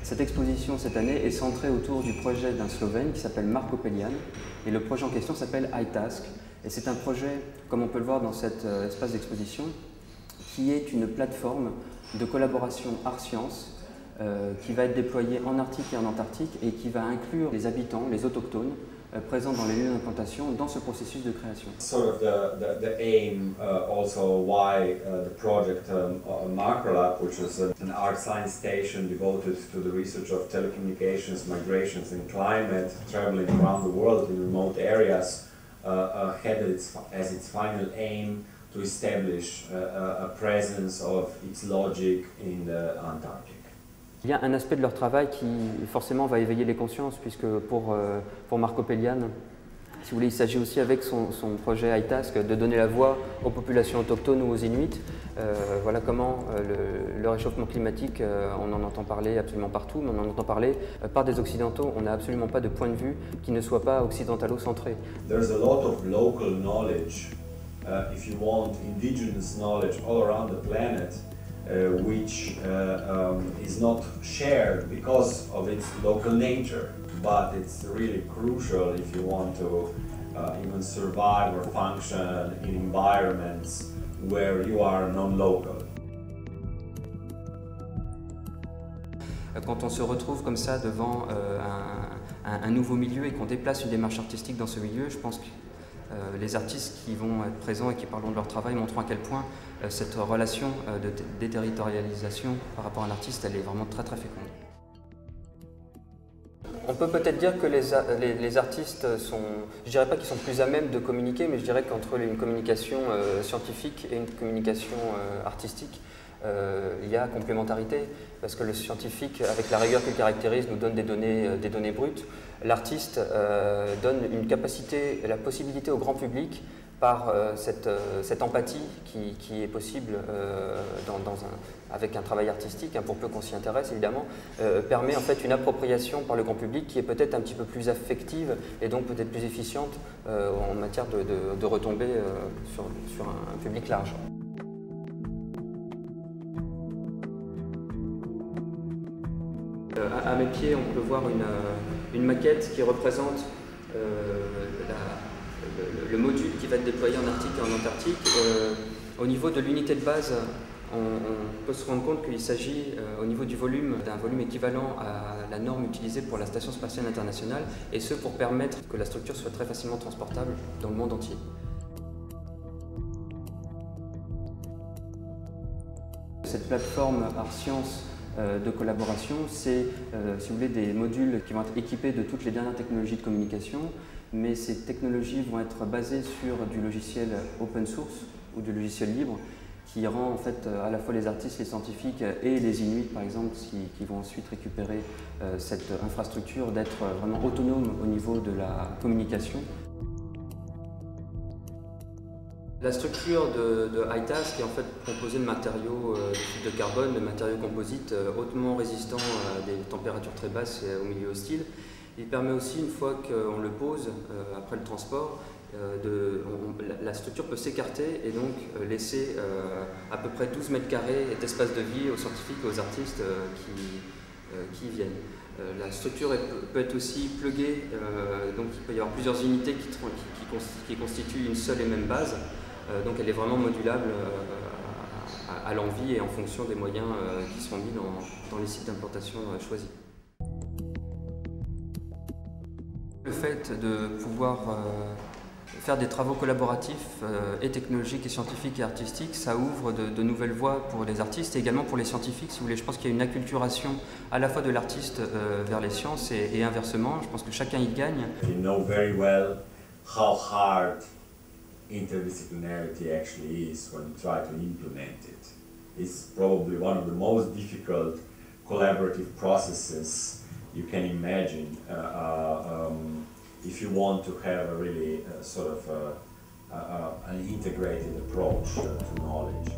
Cette exposition cette année est centrée autour du projet d'un Slovène qui s'appelle Marko Peljan et le projet en question s'appelle iTask et c'est un projet, comme on peut le voir dans cet espace d'exposition, qui est une plateforme de collaboration art-sciences qui va être déployée en Arctique et en Antarctique et qui va inclure les habitants, les autochtones, présents dans les lieux d'implantation dans ce processus de création. Sort of the aim, also why the project Macrolab, which is an art science station devoted to the research of telecommunications, migrations and climate, traveling around the world in remote areas, had as its final aim to establish a presence of its logic in the Antarctic. Il y a un aspect de leur travail qui forcément va éveiller les consciences puisque pour Marko Peljan, si vous voulez, il s'agit aussi avec son projet iTask de donner la voix aux populations autochtones ou aux Inuits. Voilà comment le réchauffement climatique, on en entend parler absolument partout, mais on en entend parler par des Occidentaux. On n'a absolument pas de point de vue qui ne soit pas occidentalo-centré. There's a lot of local knowledge, if you want, indigenous knowledge all around the planet. Which is not shared because of its local nature, but it's really crucial if you want to even survive or function in environments where you are non-local. Quand on se retrouve comme ça devant un nouveau milieu et qu'on déplace une démarche artistique dans ce milieu, je pense que les artistes qui vont être présents et qui parleront de leur travail montreront à quel point cette relation de déterritorialisation par rapport à l'artiste, elle est vraiment très très féconde. On peut peut-être dire que les artistes sont, je dirais pas qu'ils sont plus à même de communiquer, mais je dirais qu'entre une communication scientifique et une communication artistique, il y a complémentarité, parce que le scientifique, avec la rigueur qu'il caractérise, nous donne des données brutes. L'artiste donne une capacité, la possibilité au grand public, par cette empathie qui est possible avec un travail artistique, pour peu qu'on s'y intéresse évidemment, permet en fait une appropriation par le grand public qui est peut-être un petit peu plus affective et donc peut-être plus efficiente en matière de retomber sur un public large. À mes pieds, on peut voir une maquette qui représente le module qui va être déployé en Arctique et en Antarctique. Au niveau de l'unité de base, on peut se rendre compte qu'il s'agit, au niveau du volume, d'un volume équivalent à la norme utilisée pour la Station spatiale internationale, et ce pour permettre que la structure soit très facilement transportable dans le monde entier. Cette plateforme Art-Sciences de collaboration, c'est, si vous voulez, des modules qui vont être équipés de toutes les dernières technologies de communication, mais ces technologies vont être basées sur du logiciel open source ou du logiciel libre qui rend en fait à la fois les artistes, les scientifiques et les Inuits par exemple qui vont ensuite récupérer cette infrastructure d'être vraiment autonomes au niveau de la communication. La structure de iTask est en fait composée de matériaux de carbone, de matériaux composites hautement résistants à des températures très basses et au milieu hostile. Il permet aussi, une fois qu'on le pose, après le transport, la structure peut s'écarter et donc laisser à peu près 12 mètres carrés d'espace de vie aux scientifiques et aux artistes qui y viennent. La structure peut être aussi pluguée, donc il peut y avoir plusieurs unités qui constituent une seule et même base. Donc elle est vraiment modulable à l'envie et en fonction des moyens qui seront mis dans les sites d'implantation choisis. Le fait de pouvoir faire des travaux collaboratifs et technologiques et scientifiques et artistiques, ça ouvre de nouvelles voies pour les artistes et également pour les scientifiques, si vous voulez. Je pense qu'il y a une acculturation à la fois de l'artiste vers les sciences et inversement. Je pense que chacun y gagne. You know very well how hard interdisciplinarity actually is when you try to implement it. It's probably one of the most difficult collaborative processes you can imagine if you want to have a really sort of an integrated approach to knowledge.